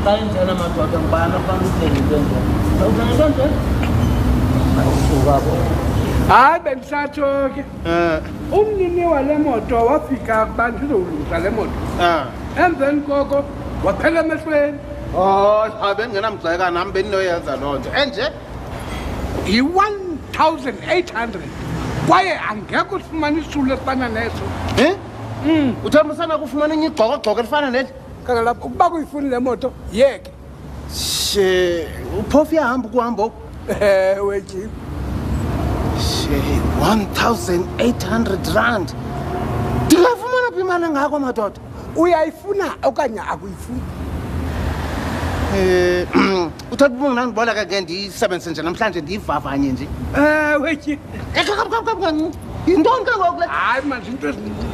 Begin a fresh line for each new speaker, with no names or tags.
Kayenzela madoda ngibana fanele into. Awuzange nje? Awusukabo.
Hayi bengisatsho ke. Umnini wale moto wafika kubantu uzolungisa le moto. Emveni koko waphela emehlweni.
Oh, abengenamgxeka nami beninoyenza loo nto. Enje
yi-1,800 kwaye angekho usifumana isisulo esifana neso.
Uthembisana kufumana enye igxokogxoko elifana neli?
Kangalapho ukuba kuyifuni le moto yeke.
She uphofu yahamba ukuhamba oku?
Ewe Jim.
She 1,800 rand. Ndingafumana phi imali engako madoda?
Uyayifuna okanye akuyifuni?
Uthatha uba nginandiboleka ke ndiyisebenzise nje namhlanje ndiyivavanye nje.
Ewe Jim.
Yintoni ke ngoku le?
Hayi manje into ezininzi.